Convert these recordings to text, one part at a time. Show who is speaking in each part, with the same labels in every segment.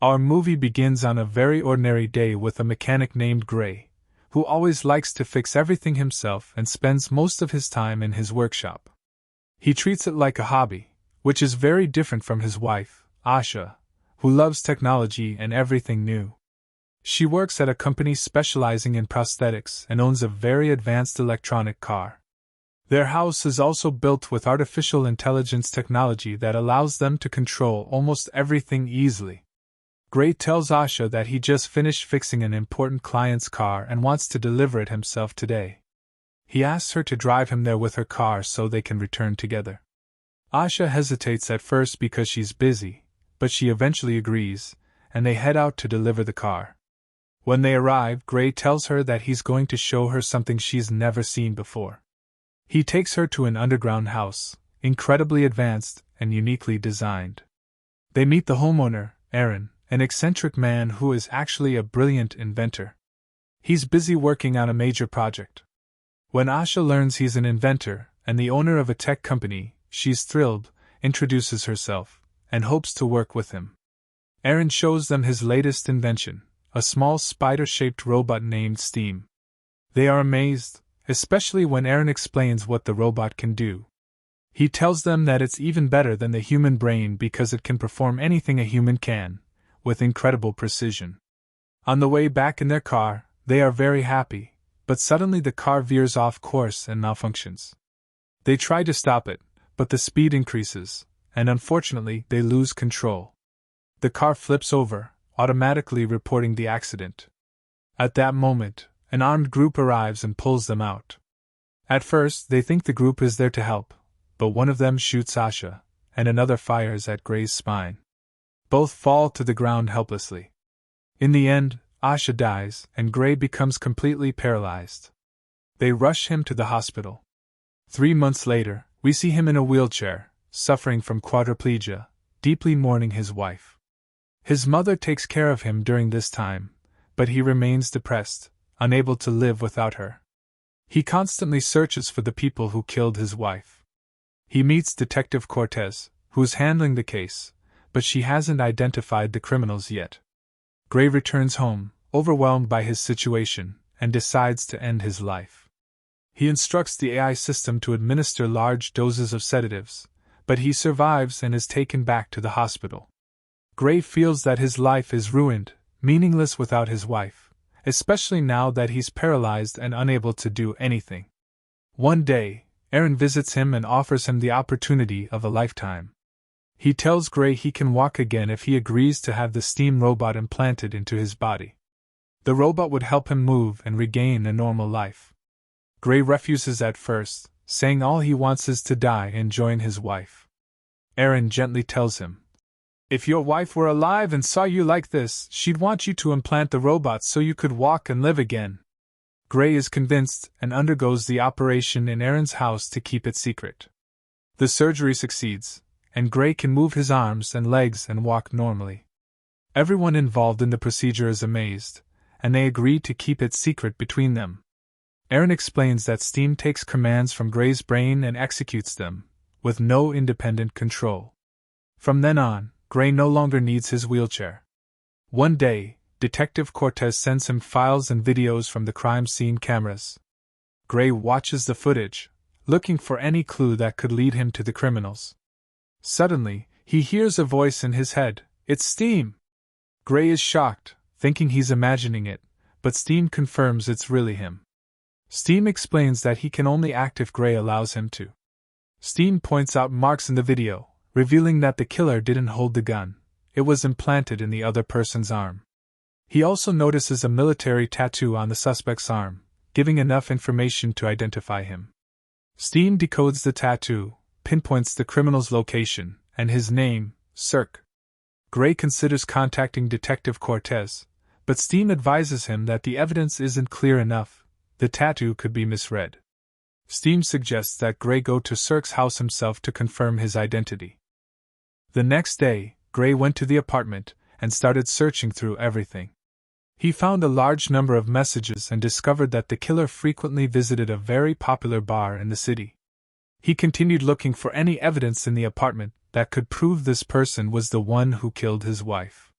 Speaker 1: Our movie begins on a very ordinary day with a mechanic named Gray, who always likes to fix everything himself and spends most of his time in his workshop. He treats it like a hobby, which is very different from his wife, Asha, who loves technology and everything new. She works at a company specializing in prosthetics and owns a very advanced electronic car. Their house is also built with artificial intelligence technology that allows them to control almost everything easily. Gray tells Asha that he just finished fixing an important client's car and wants to deliver it himself today. He asks her to drive him there with her car so they can return together. Asha hesitates at first because she's busy, but she eventually agrees, and they head out to deliver the car. When they arrive, Gray tells her that he's going to show her something she's never seen before. He takes her to an underground house, incredibly advanced and uniquely designed. They meet the homeowner, Aaron, an eccentric man who is actually a brilliant inventor. He's busy working on a major project. When Asha learns he's an inventor and the owner of a tech company, she's thrilled, introduces herself, and hopes to work with him. Aaron shows them his latest invention, a small spider-shaped robot named Steam. They are amazed, especially when Aaron explains what the robot can do. He tells them that it's even better than the human brain because it can perform anything a human can, with incredible precision. On the way back in their car, they are very happy, but suddenly the car veers off course and malfunctions. They try to stop it, but the speed increases, and unfortunately they lose control. The car flips over, automatically reporting the accident. At that moment, an armed group arrives and pulls them out. At first, they think the group is there to help, but one of them shoots Asha, and another fires at Gray's spine. Both fall to the ground helplessly. In the end, Asha dies, and Gray becomes completely paralyzed. They rush him to the hospital. 3 months later, we see him in a wheelchair, suffering from quadriplegia, deeply mourning his wife. His mother takes care of him during this time, but he remains depressed, unable to live without her. He constantly searches for the people who killed his wife. He meets Detective Cortez, who's handling the case, but she hasn't identified the criminals yet. Gray returns home, overwhelmed by his situation, and decides to end his life. He instructs the AI system to administer large doses of sedatives, but he survives and is taken back to the hospital. Gray feels that his life is ruined, meaningless without his wife, especially now that he's paralyzed and unable to do anything. One day, Aaron visits him and offers him the opportunity of a lifetime. He tells Gray he can walk again if he agrees to have the steam robot implanted into his body. The robot would help him move and regain a normal life. Gray refuses at first, saying all he wants is to die and join his wife. Aaron gently tells him, "If your wife were alive and saw you like this, she'd want you to implant the robot so you could walk and live again." Gray is convinced and undergoes the operation in Aaron's house to keep it secret. The surgery succeeds, and Gray can move his arms and legs and walk normally. Everyone involved in the procedure is amazed, and they agree to keep it secret between them. Aaron explains that Steam takes commands from Gray's brain and executes them, with no independent control. From then on, Gray no longer needs his wheelchair. One day, Detective Cortez sends him files and videos from the crime scene cameras. Gray watches the footage, looking for any clue that could lead him to the criminals. Suddenly, he hears a voice in his head. It's Steam! Gray is shocked, thinking he's imagining it, but Steam confirms it's really him. Steam explains that he can only act if Gray allows him to. Steam points out marks in the video, revealing that the killer didn't hold the gun. It was implanted in the other person's arm. He also notices a military tattoo on the suspect's arm, giving enough information to identify him. Steam decodes the tattoo, pinpoints the criminal's location, and his name, Cirque. Gray considers contacting Detective Cortez, but Steam advises him that the evidence isn't clear enough. The tattoo could be misread. Steam suggests that Gray go to Cirque's house himself to confirm his identity. The next day, Gray went to the apartment and started searching through everything. He found a large number of messages and discovered that the killer frequently visited a very popular bar in the city. He continued looking for any evidence in the apartment that could prove this person was the one who killed his wife.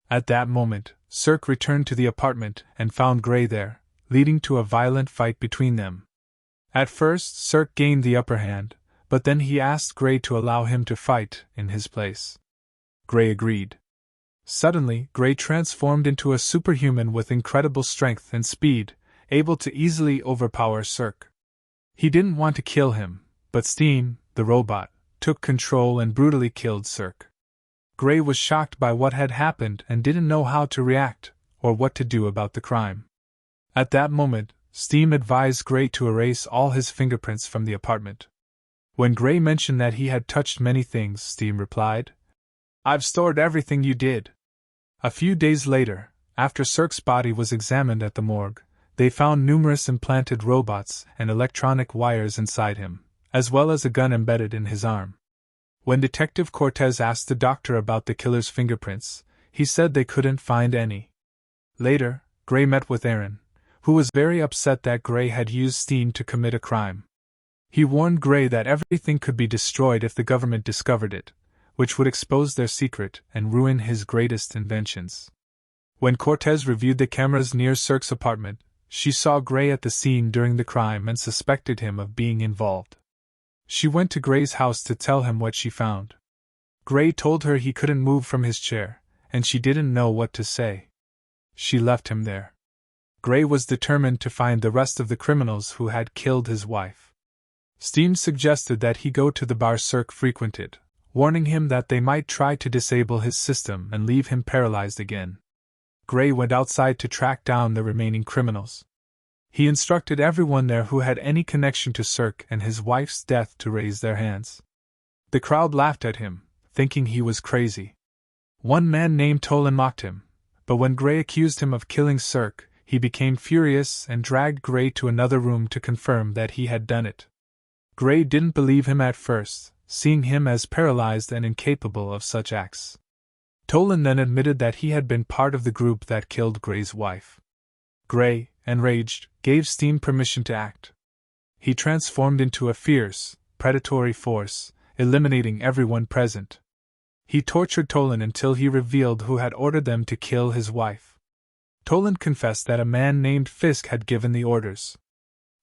Speaker 1: At that moment, Cirque returned to the apartment and found Gray there, leading to a violent fight between them. At first, Cirque gained the upper hand, but then he asked Gray to allow him to fight in his place. Gray agreed. Suddenly, Gray transformed into a superhuman with incredible strength and speed, able to easily overpower Cirque. He didn't want to kill him, but Steam, the robot, took control and brutally killed Cirque. Gray was shocked by what had happened and didn't know how to react, or what to do about the crime. At that moment, Steam advised Gray to erase all his fingerprints from the apartment. When Gray mentioned that he had touched many things, Steam replied, "I've stored everything you did." A few days later, after Cirque's body was examined at the morgue, they found numerous implanted robots and electronic wires inside him, as well as a gun embedded in his arm. When Detective Cortez asked the doctor about the killer's fingerprints, he said they couldn't find any. Later, Gray met with Aaron, who was very upset that Gray had used Steam to commit a crime. He warned Gray that everything could be destroyed if the government discovered it, which would expose their secret and ruin his greatest inventions. When Cortez reviewed the cameras near Cirque's apartment, she saw Gray at the scene during the crime and suspected him of being involved. She went to Gray's house to tell him what she found. Gray told her he couldn't move from his chair, and she didn't know what to say. She left him there. Gray was determined to find the rest of the criminals who had killed his wife. Steam suggested that he go to the bar Cirque frequented, warning him that they might try to disable his system and leave him paralyzed again. Gray went outside to track down the remaining criminals. He instructed everyone there who had any connection to Cirque and his wife's death to raise their hands. The crowd laughed at him, thinking he was crazy. One man named Tolan mocked him, but when Gray accused him of killing Cirque, he became furious and dragged Gray to another room to confirm that he had done it. Gray didn't believe him at first, seeing him as paralyzed and incapable of such acts. Tolan then admitted that he had been part of the group that killed Gray's wife. Gray, enraged, gave Steam permission to act. He transformed into a fierce, predatory force, eliminating everyone present. He tortured Tolan until he revealed who had ordered them to kill his wife. Tolan confessed that a man named Fisk had given the orders.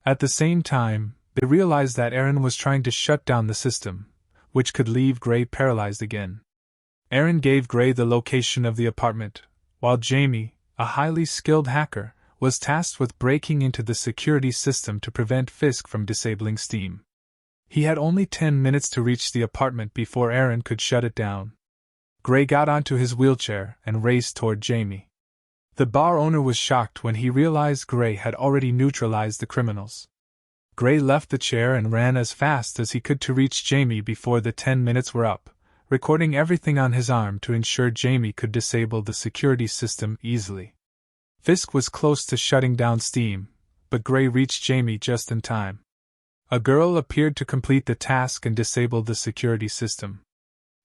Speaker 1: At the same time, they realized that Aaron was trying to shut down the system, which could leave Gray paralyzed again. Aaron gave Gray the location of the apartment, while Jamie, a highly skilled hacker, was tasked with breaking into the security system to prevent Fisk from disabling Steam. He had only 10 minutes to reach the apartment before Aaron could shut it down. Gray got onto his wheelchair and raced toward Jamie. The bar owner was shocked when he realized Gray had already neutralized the criminals. Gray left the chair and ran as fast as he could to reach Jamie before the 10 minutes were up, recording everything on his arm to ensure Jamie could disable the security system easily. Fisk was close to shutting down Steam, but Gray reached Jamie just in time. A girl appeared to complete the task and disable the security system.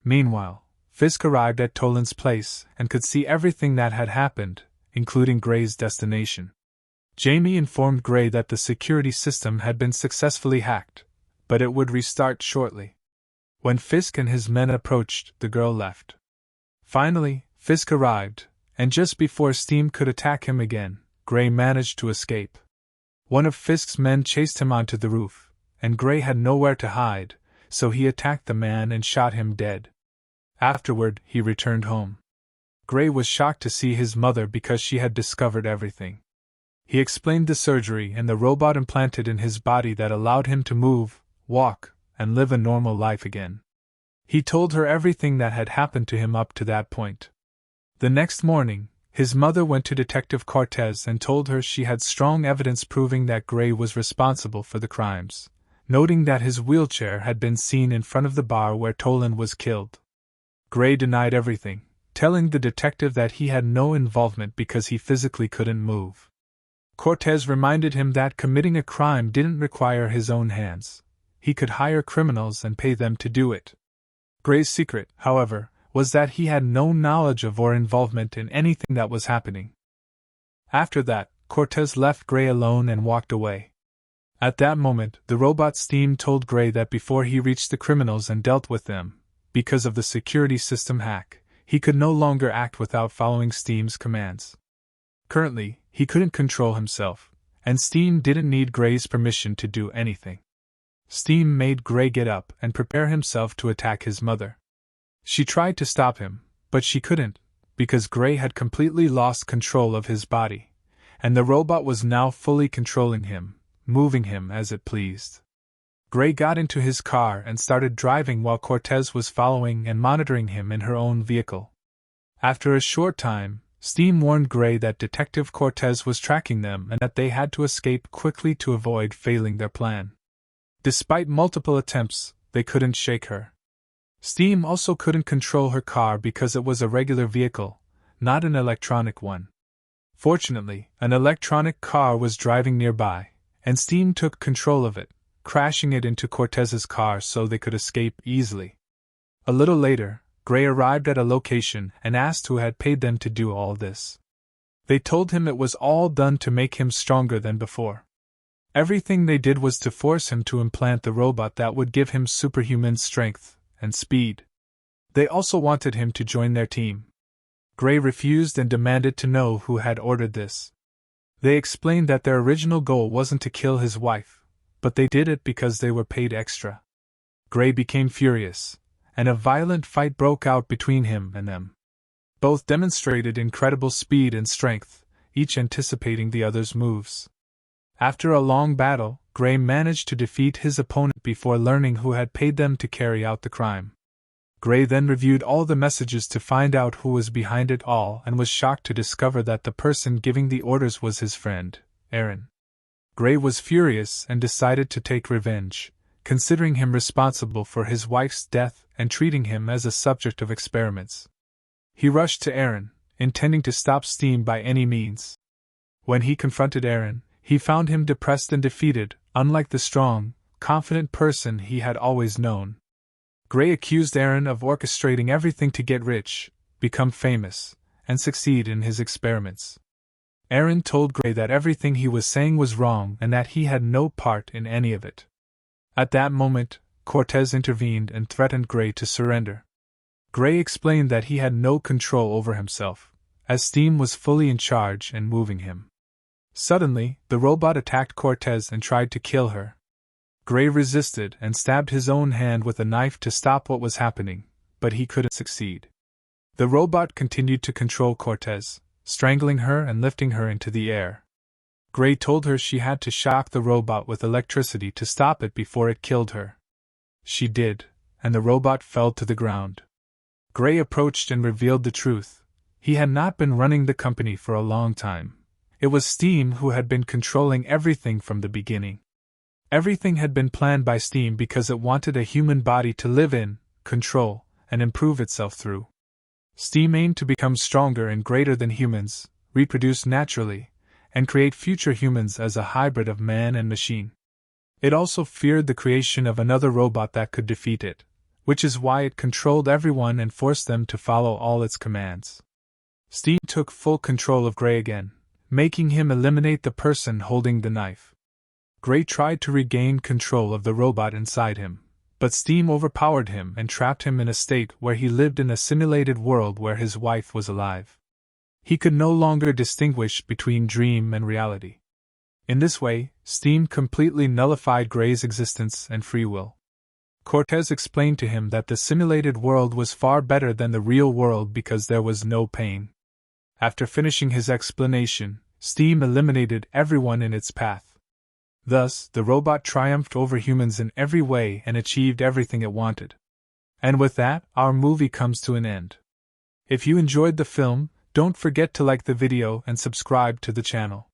Speaker 1: Meanwhile, Fisk arrived at Tolan's place and could see everything that had happened, including Gray's destination. Jamie informed Gray that the security system had been successfully hacked, but it would restart shortly. When Fisk and his men approached, the girl left. Finally, Fisk arrived, and just before Steam could attack him again, Gray managed to escape. One of Fisk's men chased him onto the roof, and Gray had nowhere to hide, so he attacked the man and shot him dead. Afterward, he returned home. Gray was shocked to see his mother because she had discovered everything. He explained the surgery and the robot implanted in his body that allowed him to move, walk, and live a normal life again. He told her everything that had happened to him up to that point. The next morning, his mother went to Detective Cortez and told her she had strong evidence proving that Gray was responsible for the crimes, noting that his wheelchair had been seen in front of the bar where Tolan was killed. Gray denied everything, telling the detective that he had no involvement because he physically couldn't move. Cortez reminded him that committing a crime didn't require his own hands. He could hire criminals and pay them to do it. Gray's secret, however, was that he had no knowledge of or involvement in anything that was happening. After that, Cortez left Gray alone and walked away. At that moment, the robot Steam told Gray that before he reached the criminals and dealt with them, because of the security system hack, He could no longer act without following Steam's commands. Currently, he couldn't control himself, and Steam didn't need Gray's permission to do anything. Steam made Gray get up and prepare himself to attack his mother. She tried to stop him, but she couldn't, because Gray had completely lost control of his body, and the robot was now fully controlling him, moving him as it pleased. Gray got into his car and started driving while Cortez was following and monitoring him in her own vehicle. After a short time, Steam warned Gray that Detective Cortez was tracking them and that they had to escape quickly to avoid failing their plan. Despite multiple attempts, they couldn't shake her. Steam also couldn't control her car because it was a regular vehicle, not an electronic one. Fortunately, an electronic car was driving nearby, and Steam took control of it, crashing it into Cortez's car so they could escape easily. A little later, Gray arrived at a location and asked who had paid them to do all this. They told him it was all done to make him stronger than before. Everything they did was to force him to implant the robot that would give him superhuman strength and speed. They also wanted him to join their team. Gray refused and demanded to know who had ordered this. They explained that their original goal wasn't to kill his wife, but they did it because they were paid extra. Gray became furious, and a violent fight broke out between him and them. Both demonstrated incredible speed and strength, each anticipating the other's moves. After a long battle, Gray managed to defeat his opponent before learning who had paid them to carry out the crime. Gray then reviewed all the messages to find out who was behind it all and was shocked to discover that the person giving the orders was his friend, Aaron. Gray was furious and decided to take revenge, considering him responsible for his wife's death and treating him as a subject of experiments. He rushed to Aaron, intending to stop Steam by any means. When he confronted Aaron, he found him depressed and defeated, unlike the strong, confident person he had always known. Gray accused Aaron of orchestrating everything to get rich, become famous, and succeed in his experiments. Aaron told Gray that everything he was saying was wrong and that he had no part in any of it. At that moment, Cortez intervened and threatened Gray to surrender. Gray explained that he had no control over himself, as Steam was fully in charge and moving him. Suddenly, the robot attacked Cortez and tried to kill her. Gray resisted and stabbed his own hand with a knife to stop what was happening, but he couldn't succeed. The robot continued to control Cortez, strangling her and lifting her into the air. Gray told her she had to shock the robot with electricity to stop it before it killed her. She did, and the robot fell to the ground. Gray approached and revealed the truth. He had not been running the company for a long time. It was Steam who had been controlling everything from the beginning. Everything had been planned by Steam because it wanted a human body to live in, control, and improve itself through. Steam aimed to become stronger and greater than humans, reproduce naturally, and create future humans as a hybrid of man and machine. It also feared the creation of another robot that could defeat it, which is why it controlled everyone and forced them to follow all its commands. Steam took full control of Gray again, making him eliminate the person holding the knife. Gray tried to regain control of the robot inside him, but Steam overpowered him and trapped him in a state where he lived in a simulated world where his wife was alive. He could no longer distinguish between dream and reality. In this way, Steam completely nullified Gray's existence and free will. Cortez explained to him that the simulated world was far better than the real world because there was no pain. After finishing his explanation, Steam eliminated everyone in its path. Thus, the robot triumphed over humans in every way and achieved everything it wanted. And with that, our movie comes to an end. If you enjoyed the film, don't forget to like the video and subscribe to the channel.